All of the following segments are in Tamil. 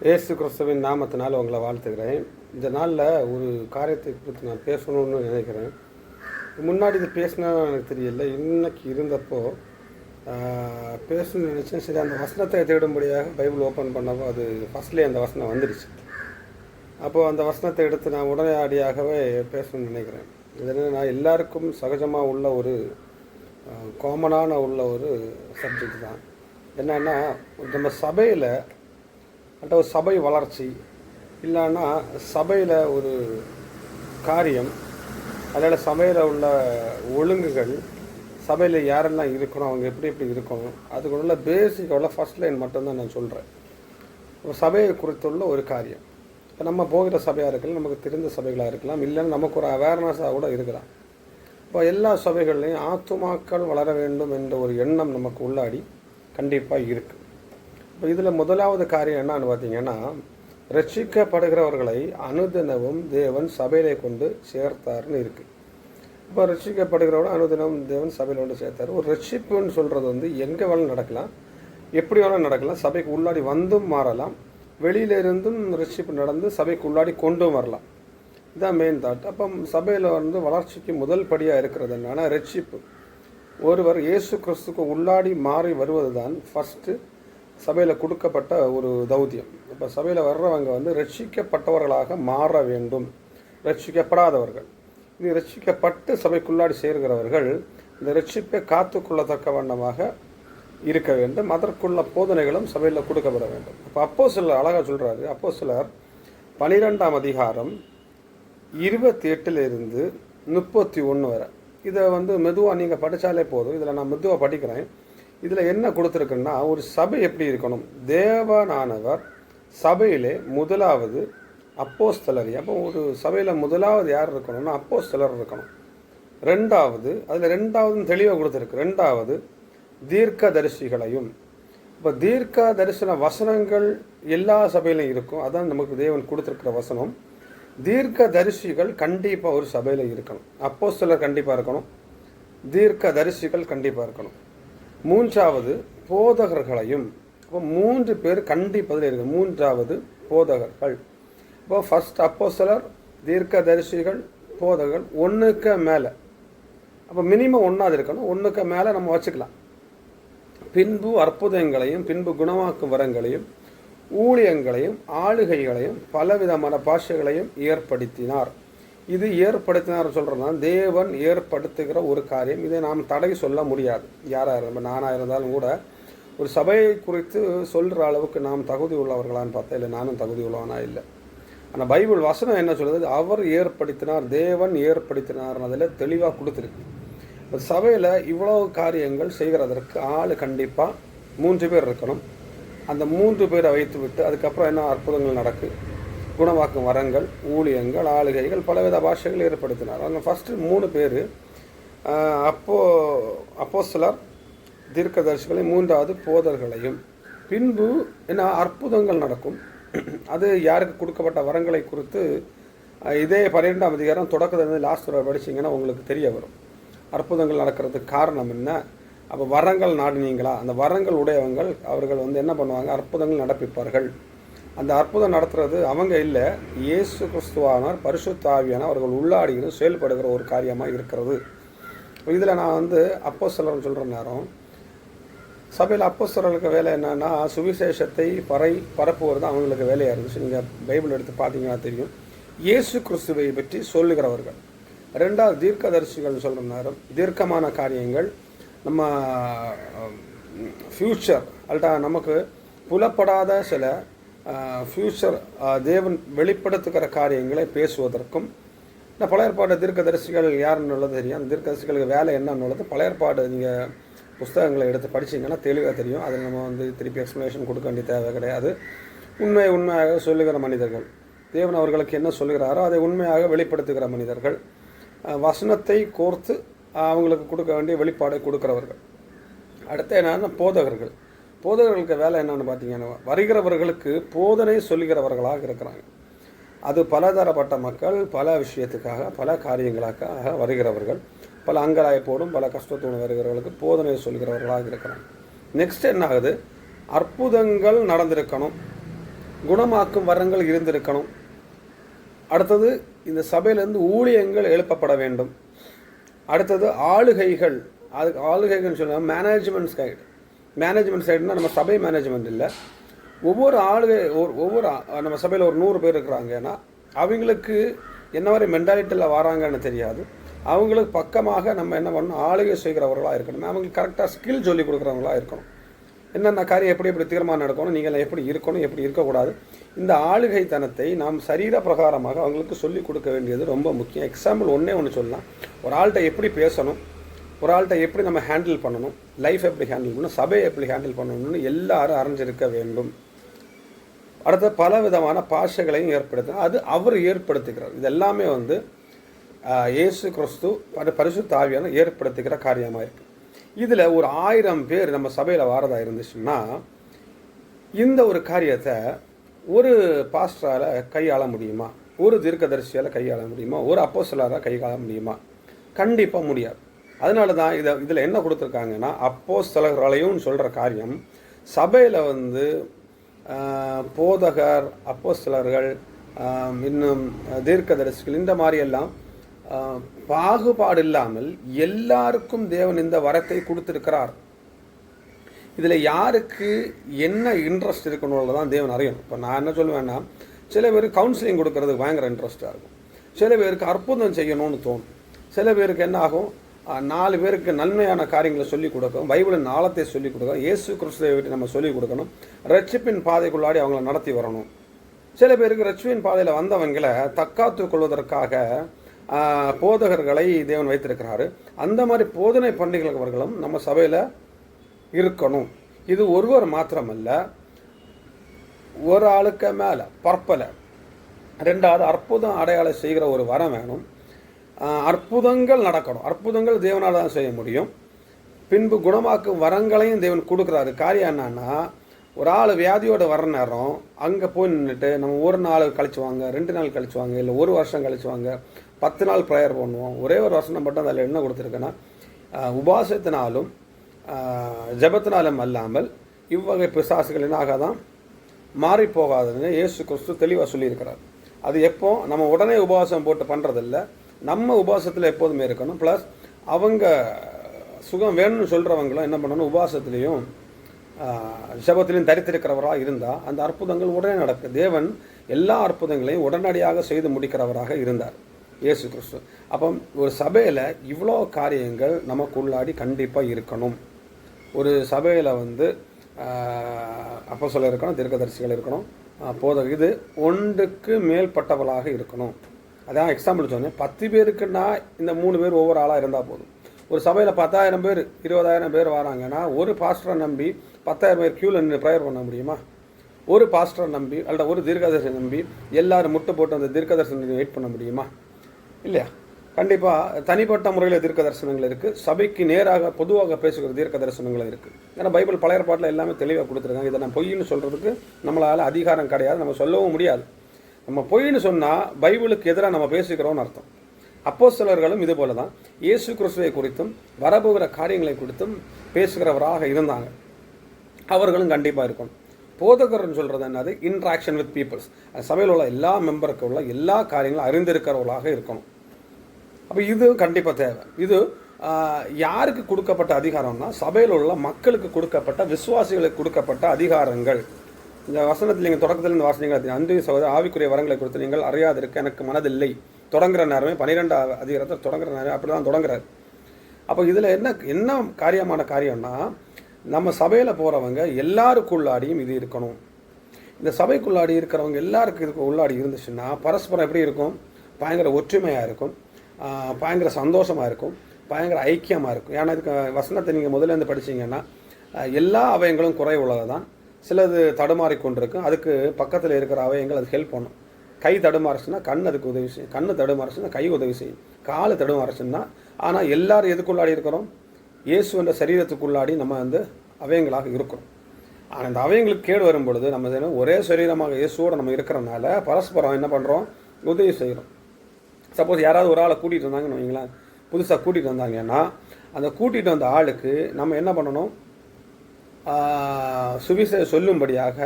இயேசு கிறிஸ்துவின் நாமத்தினால் உங்களை வாழ்த்துக்கிறேன். இந்த நாளில் ஒரு காரியத்தை குறித்து நான் பேசணும்னு நினைக்கிறேன். முன்னாடி இது பேசினா எனக்கு தெரியல, இன்னைக்கு இருந்தப்போ பேசணும்னு நினச்சேன். சரி, அந்த வசனத்தை தேடும்படியாக பைபிள் ஓப்பன் பண்ணப்போ அது ஃபஸ்ட்லேயே அந்த வசனம் வந்துடுச்சு. அப்போது அந்த வசனத்தை எடுத்து நான் உடனடியாகவே பேசணும்னு நினைக்கிறேன். இது நான் எல்லாருக்கும் சகஜமாக உள்ள ஒரு காமனான உள்ள ஒரு சப்ஜெக்ட் தான். என்னன்னா, நம்ம சபையில் ஒரு சபை வளர்ச்சி இல்லைன்னா சபையில் ஒரு காரியம், அதில் சபையில் உள்ள ஒழுங்குகள், சபையில் யாரெல்லாம் இருக்கணும், அவங்க எப்படி எப்படி இருக்கணும், அதுக்கு உள்ள பேசிக்காக ஃபஸ்ட் லைன் மட்டும்தான் நான் சொல்கிறேன். சபையை குறித்துள்ள ஒரு காரியம். இப்போ நம்ம போகிற சபையாக இருக்கலாம், நமக்கு தெரிந்த சபைகளாக இருக்கலாம், இல்லைன்னா நமக்கு ஒரு அவேர்னஸாக கூட இருக்கலாம். இப்போ எல்லா சபைகள்லையும் ஆத்துமாக்கள் வளர வேண்டும் என்ற ஒரு எண்ணம் நமக்கு உள்ளாடி கண்டிப்பாக இருக்குது. இப்போ இதில் முதலாவது காரியம் என்னன்னு பார்த்தீங்கன்னா, ரட்சிக்கப்படுகிறவர்களை அனுதினமும் தேவன் சபையிலே கொண்டு சேர்த்தார்னு இருக்குது. இப்போ ரட்சிக்கப்படுகிறவர்கள் அனுதினமும் தேவன் சபையில் கொண்டு சேர்த்தார். ஒரு ரட்சிப்புன்னு சொல்கிறது எங்கே வேணாலும் நடக்கலாம், எப்படி வேணாலும் நடக்கலாம். சபைக்கு உள்ளாடி வந்தும் மாறலாம், வெளியிலிருந்தும் ரட்சிப்பு நடந்து சபைக்கு உள்ளாடி கொண்டும் வரலாம். இதுதான் மெயின் தாட். அப்போ சபையில் வளர்ச்சிக்கு முதல் படியாக இருக்கிறது என்னன்னா ரட்சிப்பு. ஒருவர் இயேசு கிறிஸ்துக்கு உள்ளாடி மாறி வருவது தான் ஃபஸ்ட்டு சபையில் கொடுக்கப்பட்ட ஒரு தௌத்தியம். இப்போ சபையில் வர்றவங்க ரட்சிக்கப்பட்டவர்களாக மாற வேண்டும். ரட்சிக்கப்படாதவர்கள், இது ரட்சிக்கப்பட்டு சபைக்குள்ளாடி சேர்கிறவர்கள் இந்த ரட்சிப்பை காத்துக்கொள்ளத்தக்க வண்ணமாக இருக்க வேண்டும். அதற்குள்ள போதனைகளும் சபையில் கொடுக்கப்பட வேண்டும். இப்போ அப்போஸ்தலர் அழகாக சொல்கிறாரு. அப்போஸ்தலர் 12ஆம் அதிகாரம் 28 31 வரை. இதை மெதுவாக நீங்கள் படித்தாலே போதும். இதில் நான் மெதுவாக படிக்கிறேன். இதில் என்ன கொடுத்துருக்குன்னா, ஒரு சபை எப்படி இருக்கணும், தேவனானவர் சபையிலே முதலாவது அப்போஸ்தலர். அப்போ ஒரு சபையில் முதலாவது யார் இருக்கணும்னா அப்போஸ்தலர் இருக்கணும். ரெண்டாவது தெளிவாக கொடுத்துருக்கு. ரெண்டாவது தீர்க்கதரிசிகளையும். இப்போ தீர்க்க தரிசன வசனங்கள் எல்லா சபையிலையும் இருக்கும். அதான் நமக்கு தேவன் கொடுத்துருக்கிற வசனம். தீர்க்க தரிசிகள் கண்டிப்பாக ஒரு சபையில் இருக்கணும். அப்போஸ்தலர் கண்டிப்பாக இருக்கணும், தீர்க்க தரிசிகள் கண்டிப்பாக இருக்கணும். மூன்றாவது போதகர்களையும். இப்போ 3 பேர் கண்டிப்பதில் இருக்கு. மூன்றாவது போதகர்கள். இப்போ ஃபர்ஸ்ட் அப்போஸ்தலர், தீர்க்க தரிசிகள், போதகர்கள், 1க்கு மேலே. அப்போ மினிமம் 1ஆவது இருக்கணும், 1க்கு மேலே நம்ம வச்சுக்கலாம். பின்பு அற்புதங்களையும், பின்பு குணமாக்கும் வரங்களையும், ஊழியங்களையும், ஆளுகைகளையும், பலவிதமான பாஷைகளையும் ஏற்படுத்தினார். இது ஏற்படுத்தினார் சொல்கிறோம்னா தேவன் ஏற்படுத்துகிற ஒரு காரியம். இதை நாம் தடை சொல்ல முடியாது. யாராக இருந்தாலும், நானாக இருந்தாலும் கூட ஒரு சபையை குறித்து சொல்கிற அளவுக்கு நாம் தகுதி உள்ளவர்களான்னு பார்த்தா இல்லை, நானும் தகுதி உள்ளவனா இல்லை. ஆனால் பைபிள் வசனம் என்ன சொல்லுது, அவர் ஏற்படுத்தினார், தேவன் ஏற்படுத்தினார், அதில் தெளிவாக கொடுத்துருக்கு. சபையில் இவ்வளவு காரியங்கள் செய்கிறதற்கு ஆள் கண்டிப்பாக 3 பேர் இருக்கணும். அந்த 3 பேரை வைத்து விட்டு அதுக்கப்புறம் என்ன அற்புதங்கள் நடக்கு, குணமாக்கும் வரங்கள், ஊழியங்கள், ஆளுகைகள், பலவித பாஷைகள் ஏற்படுத்தினார். அவங்க ஃபஸ்ட்டு 3 பேர் அப்போஸ்தலர், தீர்க்கதரிசிகளையும், 3வது போதர்களையும். பின்பு என்ன அற்புதங்கள் நடக்கும். அது யாருக்கு கொடுக்கப்பட்ட வரங்களை குறித்து இதே 12ஆம் அதிகாரம் தொடக்கத்திலிருந்து லாஸ்ட் வரை படிச்சிங்கன்னா உங்களுக்கு தெரிய வரும். அற்புதங்கள் நடக்கிறதுக்கு காரணம் என்ன, அப்போ வரங்கள் நாடினீங்களா, அந்த வரங்கள் உடையவங்கள் அவர்கள் என்ன பண்ணுவாங்க, அற்புதங்கள் நடப்பிப்பார்கள். அந்த அற்புதம் நடத்துறது அவங்க இல்லை, இயேசு கிறிஸ்துவானார், பரிசுத்த ஆவியானவர் அவர்கள் உள்ளாடின்னு செயல்படுகிற ஒரு காரியமாக இருக்கிறது. இதில் நான் அப்போஸ்தலர்னு சொல்கிற நேரம் சபையில் அப்போஸ்தலர்களுக்கு வேலை என்னன்னா சுவிசேஷத்தை பரப்புவது தான் அவங்களுக்கு வேலையாக இருந்துச்சு. நீங்கள் பைபிள் எடுத்து பார்த்தீங்கன்னா தெரியும். இயேசு கிறிஸ்துவை பற்றி சொல்லுகிறவர்கள். 2வது தீர்க்கதரிசிகள் சொல்கிற நேரம் தீர்க்கமான காரியங்கள், நம்ம ஃப்யூச்சர் நமக்கு புலப்படாத சில ஃப்யூச்சர் தேவன் வெளிப்படுத்துகிற காரியங்களை பேசுவதற்கும். இந்த பழைய ஏற்பாடு தீர்க்கதரிசிகள் யாருன்னு உள்ளது தெரியும். அந்த தீர்க்கதரிசிகளுக்கு வேலை என்னன்னு உள்ளது பழைய ஏற்பாடு நீங்கள் புஸ்தகங்களை எடுத்து படிச்சிங்கன்னா தெளிவாக தெரியும். அதில் நம்ம திருப்பி எக்ஸ்ப்ளனேஷன் கொடுக்க வேண்டிய தேவை கிடையாது. உண்மையாக சொல்லுகிற மனிதர்கள், தேவன் அவர்களுக்கு என்ன சொல்லுகிறாரோ அதை உண்மையாக வெளிப்படுத்துகிற மனிதர்கள், வசனத்தை கோர்த்து அவங்களுக்கு கொடுக்க வேண்டிய வெளிப்பாடை கொடுக்குறவர்கள். அடுத்து என்னன்னா போதகர்கள். போதகர்களுக்கு வேலை என்னன்னு பார்த்தீங்கன்னா வருகிறவர்களுக்கு போதனை சொல்லுகிறவர்களாக இருக்கிறாங்க. அது பலதரப்பட்ட மக்கள், பல விஷயத்துக்காக, பல காரியங்களுக்காக வருகிறவர்கள், பல அங்கலாய்ப்போடும் பல கஷ்டத்தோடு வருகிறவர்களுக்கு போதனை சொல்கிறவர்களாக இருக்கிறாங்க. நெக்ஸ்ட் என்ன ஆகுது, அற்புதங்கள் நடந்திருக்கணும். குணமாக்கும் வரங்கள் இருந்திருக்கணும். அடுத்தது இந்த சபையிலேருந்து ஊழியங்கள் எழுப்பப்பட வேண்டும். அடுத்தது ஆளுகைகள், அதுக்கு ஆளுகைகள்னு சொன்னால் மேனேஜ்மெண்ட் சைடுனா நம்ம சபை மேனேஜ்மெண்ட் இல்லை, ஒவ்வொரு ஒவ்வொரு நம்ம சபையில் ஒரு 100 பேர் இருக்கிறாங்கன்னா அவங்களுக்கு என்ன மாதிரி மென்டாலிட்டியில் வராங்கன்னு தெரியாது. அவங்களுக்கு பக்கமாக நம்ம என்ன பண்ணணும், ஆளுகை செய்கிறவர்களாக இருக்கணும். அவங்களுக்கு கரெக்டாக ஸ்கில் சொல்லி கொடுக்குறவங்களாக இருக்கணும். என்னென்ன காரியம் எப்படி தீர்மானம் எடுக்கணும், நீங்கள் எப்படி இருக்கணும், எப்படி இருக்கக்கூடாது, இந்த ஆளுகைத்தனத்தை நாம் சரீர பிரகாரமாக அவங்களுக்கு சொல்லிக் கொடுக்க வேண்டியது ரொம்ப முக்கியம். எக்ஸாம்பிள் ஒன்று சொல்லலாம். ஒரு ஆள்கிட்ட எப்படி பேசணும், ஒரு ஆள்கிட்ட எப்படி நம்ம ஹேண்டில் பண்ணணும், லைஃப் எப்படி ஹேண்டில் பண்ணணும், சபையை எப்படி ஹேண்டில் பண்ணணும்னு எல்லாரும் அறிஞ்சிருக்க வேண்டும். அடுத்த பல விதமான பாஷைகளையும் ஏற்படுத்தணும். அது அவர் ஏற்படுத்துகிறார். இது எல்லாமே இயேசு கிறிஸ்து பரிசுத்த ஆவியான ஏற்படுத்துகிற காரியமாக இருக்குது. இதில் ஒரு 1000 பேர் நம்ம சபையில் வாரதா இருந்துச்சுன்னா இந்த ஒரு காரியத்தை ஒரு பாஸ்டரால் கையாள முடியுமா, ஒரு தீர்க்கதரிசியால் கையாள முடியுமா, ஒரு அப்போஸ்தலரால் கையாள முடியுமா? கண்டிப்பாக முடியாது. அதனால தான் இதில் என்ன கொடுத்துருக்காங்கன்னா, அப்போஸ்தலர்களையும் சொல்கிற காரியம் சபையில் போதகர், அப்போஸ்தலர்கள், இன்னும் தீர்க்கதரிசிகள், இந்த மாதிரியெல்லாம் பாகுபாடு இல்லாமல் எல்லாருக்கும் தேவன் இந்த வரத்தை கொடுத்துருக்கிறார். இதில் யாருக்கு என்ன இன்ட்ரெஸ்ட் இருக்கணும்னு தான் தேவன் அறியணும். இப்போ நான் என்ன சொல்லுவேன்னா, சில பேருக்கு கவுன்சிலிங் கொடுக்கறதுக்கு பயங்கர இன்ட்ரெஸ்ட்டாக இருக்கும், சில பேருக்கு அற்புதம் செய்யணும்னு தோணும், சில பேருக்கு என்ன ஆகும், 4 பேருக்கு நன்மையான காரியங்களை சொல்லிக் கொடுக்கணும், பைபிளின் ஆழத்தை சொல்லிக் கொடுக்கணும், இயேசு கிறிஸ்துவை விட்டு நம்ம சொல்லிக் கொடுக்கணும், ரட்சிப்பின் பாதைக்குள்ளாடி அவங்கள நடத்தி வரணும். சில பேருக்கு ரட்சிப்பின் பாதையில் வந்தவங்களை தற்காத்து கொள்வதற்காக போதகர்களை தேவன் வைத்திருக்கிறாரு. அந்த மாதிரி போதனை பண்டிகைகளும் நம்ம சபையில் இருக்கணும். இது ஒருவர் மாத்திரமல்ல, ஒரு ஆளுக்கு மேலே பற்பல. 2வது அற்புதம் அடையாளம் செய்கிற ஒரு வரம் வேணும். அற்புதங்கள் நடக்கணும். அற்புதங்கள் தேவனால் தான் செய்ய முடியும். பின்பு குணமாக்கும் வரங்களையும் தேவன் கொடுக்குறாரு. காரியம் என்னன்னா, ஒரு ஆள் வியாதியோடு வர நேரம் அங்கே போய் நின்றுட்டு நம்ம 1 நாள் கழிச்சு வாங்க, 2 நாள் கழிச்சு வாங்க, இல்லை 1 வருஷம் கழிச்சு வாங்க, 10 நாள் ப்ரேயர் பண்ணுவோம். ஒரே ஒரு வருஷம் மட்டும் அதில் என்ன கொடுத்துருக்குன்னா, உபாசத்தினாலும் ஜபத்தினாலும் அல்லாமல் இவ்வகை பிசாசுகள் என்னாக தான் மாறி போகாதுன்னு இயேசு கிறிஸ்து தெளிவாக சொல்லியிருக்கிறார். அது எப்போ நம்ம உடனே உபவாசம் போட்டு பண்ணுறதில்ல, நம்ம உபவாசத்தில் எப்போதுமே இருக்கணும். ப்ளஸ் அவங்க சுகம் வேணும்னு சொல்கிறவங்களும் என்ன பண்ணணும், உபவாசத்துலேயும் ஜபத்திலையும் தரித்திருக்கிறவராக இருந்தால் அந்த அற்புதங்கள் உடனே நடக்கும். தேவன் எல்லா அற்புதங்களையும் உடனடியாக செய்து முடிக்கிறவராக இருந்தார் இயேசு கிறிஸ்து. அப்போ ஒரு சபையில் இவ்வளோ காரியங்கள் நமக்குள்ளாடி கண்டிப்பாக இருக்கணும். ஒரு சபையில் அப்போஸ்தலர் இருக்கணும், தீர்க்கதரிசிகள் இருக்கணும், போதகர், இது ஒன்றுக்கு மேற்பட்டவளாக இருக்கணும். அதான் எக்ஸாம்பிள் சொன்னேன். 10 பேருக்குன்னா இந்த 3 பேர் ஒவ்வொரு ஆளாக இருந்தால் போதும். ஒரு சபையில் 10,000 பேர் 20,000 பேர் வராங்கன்னா ஒரு பாஸ்டரை நம்பி 10,000 பேர் க்யூவில் நின்று ப்ரேயர் பண்ண முடியுமா? ஒரு பாஸ்டரை நம்பி அல்ல ஒரு தீர்க்கதரிசனை நம்பி எல்லாரும் முட்டை போட்டு அந்த தீர்க்கதரிசனத்தை வெயிட் பண்ண முடியுமா? இல்லையா? கண்டிப்பாக தனிப்பட்ட முறையில் தீர்க்க தரிசனங்கள் இருக்குது, சபைக்கு நேராக பொதுவாக பேசுகிற தீர்க்க தரிசனங்கள் இருக்குது. ஏன்னா பைபிள் பழைய ஏற்பாட்டில் எல்லாமே தெளிவாக கொடுத்துருக்காங்க. இதை நான் பொய்ன்னு சொல்கிறதுக்கு நம்மளால் அதிகாரம் கிடையாது, நம்ம சொல்லவும் முடியாது. நம்ம பொய்ன்னு சொன்னால் பைபிளுக்கு எதிராக நம்ம பேசுகிறோம்னு அர்த்தம். அப்போஸ்தலர்களும் இது போல தான் இயேசு கிறிஸ்துவை குறித்தும் வரப்போகிற காரியங்களை குறித்தும் பேசுகிறவராக இருந்தாங்க. அவர்களும் கண்டிப்பாக இருக்கணும். போதகர்னு சொல்கிறது என்னது, இன்ட்ராக்ஷன் வித் பீப்புள்ஸ். சபையில் உள்ள எல்லா மெம்பருக்கு உள்ள எல்லா காரியங்களும் அறிந்திருக்கிறவர்களாக இருக்கணும். அப்போ இது கண்டிப்பாக தேவை. இது யாருக்கு கொடுக்கப்பட்ட அதிகாரம்னா, சபையில் உள்ள மக்களுக்கு கொடுக்கப்பட்ட, விசுவாசிகளுக்கு கொடுக்கப்பட்ட அதிகாரங்கள். இந்த வசனத்தில் நீங்கள் தொடக்கத்தில் இந்த வாசனைகள் அன்பு சகோதர ஆவிக்குரிய வரங்களை கொடுத்து நீங்கள் அறியாதிருக்க எனக்கு மனதில்லை தொடங்குற நேரமே 12வது அதிகாரத்தில் தொடங்குற நேரம் அப்படி தான் தொடங்குறாரு. அப்போ இதில் என்ன காரியமான காரியம்னா, நம்ம சபையில் போகிறவங்க எல்லாருக்குள்ளாடியும் இது இருக்கணும். இந்த சபைக்குள்ளாடி இருக்கிறவங்க எல்லாருக்கும் இதுக்கு உள்ளாடி இருந்துச்சுன்னா பரஸ்பரம் எப்படி இருக்கும், பயங்கர ஒற்றுமையாக இருக்கும், பயங்கர சந்தோஷமாக இருக்கும், பயங்கர ஐக்கியமாக இருக்கும். ஏன்னா இதுக்கு வசனத்தை நீங்கள் முதலேருந்து படிச்சிங்கன்னா எல்லா அவயங்களும் குறை உள்ளது தான், சிலது தடுமாறி கொண்டிருக்கும், அதுக்கு பக்கத்தில் இருக்கிற அவயங்கள் அது ஹெல்ப் பண்ணும். கை தடுமாறுச்சுன்னா கண் அதுக்கு உதவி செய்யும், கண் தடுமாறுச்சுன்னா கை உதவி செய்யும், கால் தடுமாறுச்சுன்னா. ஆனால் எல்லாரும் எதுக்குள்ளாடி இருக்கிறோம், இயேசு என்ற சரீரத்துக்குள்ளாடி நம்ம அவயங்களாக இருக்கிறோம். ஆனால் இந்த அவயங்களுக்கு கேடு வரும் பொழுது நம்ம ஒரே சரீரமாக இயேசுவோடு நம்ம இருக்கிறனால பரஸ்பரம் என்ன பண்ணுறோம், உதவி செய்கிறோம். சப்போஸ் யாராவது ஒரு ஆளை கூட்டிகிட்டு வந்தாங்கன்னு வைங்களேன், புதுசாக கூட்டிகிட்டு வந்தாங்கன்னா அந்த கூட்டிகிட்டு வந்த ஆளுக்கு நம்ம என்ன பண்ணணும், சுவிசேஷம் சொல்லும்படியாக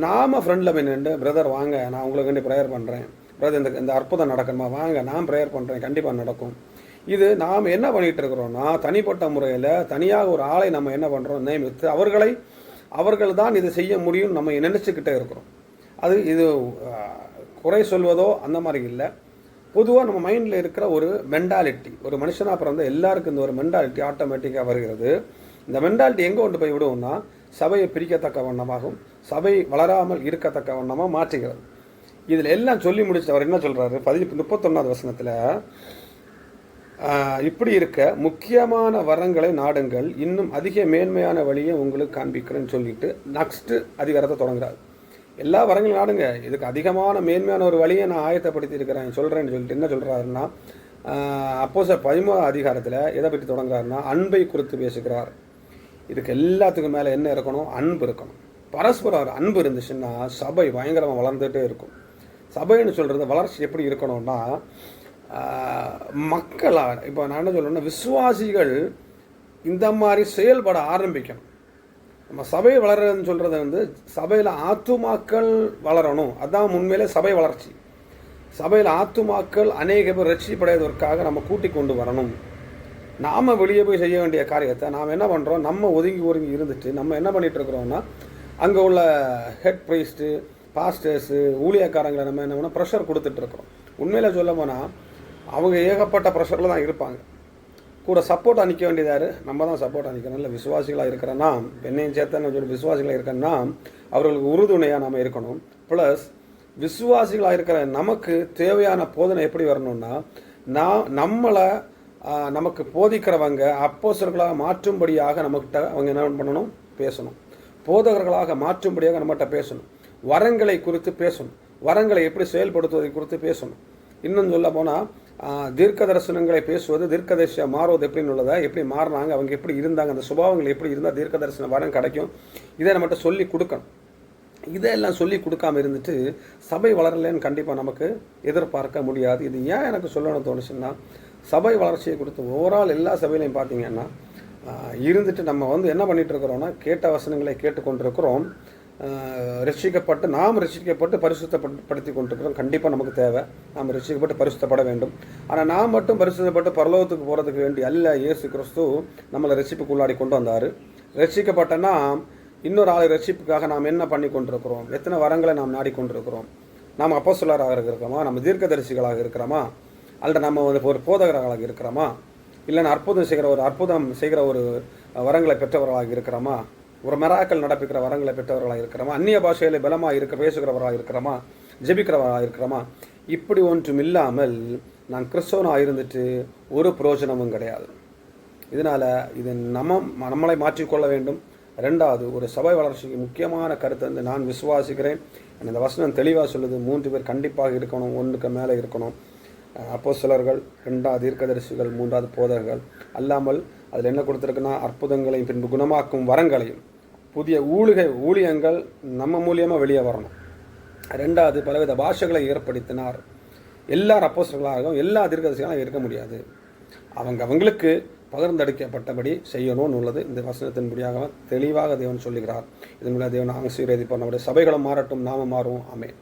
நாம் ஃப்ரெண்டில் போய் நின்று பிரதர் வாங்க நான் உங்களுக்கு வேண்டி ப்ரேயர் பண்ணுறேன், பிரதர் இந்த அற்புதம் நடக்கணுமா வாங்க நான் ப்ரேயர் பண்ணுறேன், கண்டிப்பாக நடக்கும். இது நாம் என்ன பண்ணிகிட்டு இருக்கிறோன்னா தனிப்பட்ட முறையில் தனியாக ஒரு ஆளை நம்ம என்ன பண்ணுறோம் நியமித்து அவர்கள் தான் இதை செய்ய முடியும் நம்ம நினச்சிக்கிட்டே இருக்கிறோம். இது குறை சொல்வதோ அந்த மாதிரி இல்லை. பொதுவாக நம்ம மைண்டில் இருக்கிற ஒரு மென்டாலிட்டி, ஒரு மனுஷனாக பிறந்த எல்லாருக்கும் இந்த ஒரு மென்டாலிட்டி ஆட்டோமேட்டிக்காக வருகிறது. இந்த மென்டாலிட்டி எங்கே கொண்டு போய் விடுவோம்னா சபையை பிரிக்கத்தக்க வண்ணமாகும், சபை வளராமல் இருக்கத்தக்க வண்ணமாக மாற்றுகிறது. இதில் எல்லாம் சொல்லி முடிச்சு அவர் என்ன சொல்கிறாரு 31வது வசனத்தில், இப்படி இருக்க முக்கியமான வரங்களை நாடுங்கள், இன்னும் அதிக மேன்மையான வழியை உங்களுக்கு காண்பிக்கிறேன்னு சொல்லிட்டு நெக்ஸ்ட்டு அதிகாரத்தை தொடங்குறாரு. எல்லா வரங்களும் நாடுங்க, இதுக்கு அதிகமான மேன்மையான ஒரு வழியை நான் ஆயத்தப்படுத்தி இருக்கிறேன் சொல்கிறேன்னு சொல்லிட்டு என்ன சொல்கிறாருன்னா, அப்போஸ்தலர் 13வது அதிகாரத்தில் எதை பற்றி தொடங்குறாருன்னா அன்பை குறித்து பேசுகிறார். இதுக்கு எல்லாத்துக்கும் மேலே என்ன இருக்கணும்? அன்பு இருக்கணும். பரஸ்பரம் அன்பு இருந்துச்சுன்னா சபை பயங்கரமாக வளர்ந்துகிட்டே இருக்கும். சபைன்னு சொல்கிறது வளர்ச்சி எப்படி இருக்கணும்னா மக்களாக, இப்போ நான் என்ன சொல்கிறேன்னா விசுவாசிகள் இந்த மாதிரி செயல்பட ஆரம்பிக்கணும். நம்ம சபை வளர்றதுன்னு சொல்கிறது சபையில் ஆத்துமாக்கள் வளரணும், அதுதான் உண்மையிலே சபை வளர்ச்சி. சபையில் ஆத்துமாக்கள் அநேக பேர் ரட்சிப்படைவதற்காக நம்ம கூட்டி கொண்டு வரணும். நாம் வெளியே போய் செய்ய வேண்டிய காரியத்தை நாம் என்ன பண்ணுறோம், நம்ம ஒதுங்கி இருந்துட்டு நம்ம என்ன பண்ணிகிட்டு இருக்கிறோம்னா அங்கே உள்ள ஹெட் ப்ரீஸ்ட்டு பாஸ்டர்ஸு ஊழியக்காரங்களை நம்ம என்ன பண்ணால் ப்ரெஷர் கொடுத்துட்ருக்குறோம். உண்மையில் சொல்ல போனால் அவங்க ஏகப்பட்ட ப்ரெஷரில் தான் இருப்பாங்க. கூட சப்போர்ட்டாக நிற்க வேண்டியது யார்? நம்ம தான் சப்போர்ட்டாக நிற்கணும். இல்லை விசுவாசிகளாக இருக்கிறன்னா என்னையும் சேர்த்து சொல்லி விசுவாசிகளாக இருக்கன்னா அவர்களுக்கு உறுதுணையாக நம்ம இருக்கணும். ப்ளஸ் விசுவாசிகளாக இருக்கிற நமக்கு தேவையான போதனை எப்படி வரணும்னா நம்மளை நமக்கு போதிக்கிறவங்க அப்போஸ்தலர்களாக மாற்றும்படியாக நம்மகிட்ட அவங்க என்ன பண்ணணும்? பேசணும். போதகர்களாக மாற்றும்படியாக நம்மகிட்ட பேசணும். வரங்களை குறித்து பேசணும். வரங்களை எப்படி செயல்படுத்துவதை குறித்து பேசணும். இன்னும் சொல்ல போனால் தீர்க்க தரிசனங்களை பேசுவது, தீர்க்கதரிசியாக மாறுவது எப்படின்னு உள்ளதா, எப்படி மாறினாங்க, அவங்க எப்படி இருந்தாங்க, அந்த சுபாவங்கள் எப்படி இருந்தால் தீர்க்க தரிசன வரம் கிடைக்கும், இதை நம்மகிட்ட சொல்லி கொடுக்கணும். இதெல்லாம் சொல்லி கொடுக்காம இருந்துட்டு சபை வளரலைன்னு கண்டிப்பாக நமக்கு எதிர்பார்க்க முடியாது. இது ஏன் எனக்கு சொல்லணும்னு தோணுச்சுன்னா சபை வளர்ச்சியை கொடுத்து ஓவரால் எல்லா சபையிலையும் பார்த்தீங்கன்னா இருந்துட்டு நம்ம என்ன பண்ணிகிட்டு இருக்கிறோன்னா கேட்ட வசனங்களை கேட்டுக்கொண்டிருக்கிறோம். நாம் ரட்சிக்கப்பட்டு பரிசுத்தப்படுத்தி கொண்டிருக்கிறோம். கண்டிப்பாக நமக்கு தேவை, நாம் ரட்சிக்கப்பட்டு பரிசுத்தப்பட வேண்டும். ஆனால் நாம் மட்டும் பரிசுத்தப்பட்டு பரலோகத்துக்கு போகிறதுக்கு வேண்டி அல்ல, இயேசு கிறிஸ்து நம்மளை ரட்சிப்புக்குள்ளாடி கொண்டு வந்தார். ரட்சிக்கப்பட்டனா இன்னொரு ஆளை ரட்சிப்புக்காக நாம் என்ன பண்ணி கொண்டிருக்கிறோம்? எத்தனை வரங்களை நாம் நாடிக்கொண்டிருக்கிறோம்? நாம் அப்போஸ்தலராக இருக்கிறோமா? நம்ம தீர்க்கதரிசிகளாக இருக்கிறோமா? அல்லது நம்ம ஒரு போதகர்களாக இருக்கிறோமா? இல்லைன்னா அற்புதம் செய்கிற ஒரு வரங்களை பெற்றவர்களாக இருக்கிறோமா? ஒரு மிராக்கள் நடப்பிக்கிற வரங்களை பெற்றவர்களாக இருக்கிறோமா? அந்நிய பாஷையில் பலமாக பேசுகிறவர்களாக இருக்கிறோமா? ஜெபிக்கிறவர்களாக இருக்கிறோமா? இப்படி ஒன்றும் இல்லாமல் நான் கிறிஸ்தவனாக இருந்துட்டு ஒரு பிரயோஜனமும் கிடையாது. இதனால் இது நம்மளை மாற்றிக்கொள்ள வேண்டும். ரெண்டாவது, ஒரு சபை வளர்ச்சிக்கு முக்கியமான கருத்து நான் விசுவாசிக்கிறேன். இந்த வசனம் தெளிவாக சொல்லுது, 3 பேர் கண்டிப்பாக இருக்கணும், 1க்கு மேலே இருக்கணும். அப்போஸ்தலர்கள், 2வது தீர்க்கதரிசிகள், 3வது போதகர்கள். அல்லாமல் அதில் என்ன கொடுத்துருக்குன்னா அற்புதங்களையும் பின்பு குணமாக்கும் வரங்களையும் புதிய ஊழியங்கள் நம்ம மூலியமாக வெளியே வரணும். 2வது பலவித பாஷைகளை ஏற்படுத்தினார். எல்லாரும் அப்போஸ்தலர்களாகவும் எல்லா தீர்க்கதரிசிகளாக இருக்க முடியாது. அவங்களுக்கு பகிர்ந்தளிக்கப்பட்டபடி செய்யணும்னு உள்ளது இந்த வசனத்தின்படியாக தெளிவாக தேவன் சொல்லுகிறார். இதன் மூலம் தேவன் ஆசீர்வதிப்பார். நம்முடைய சபைகளும் மாறட்டும், நாம மாறுவோம். ஆமென்.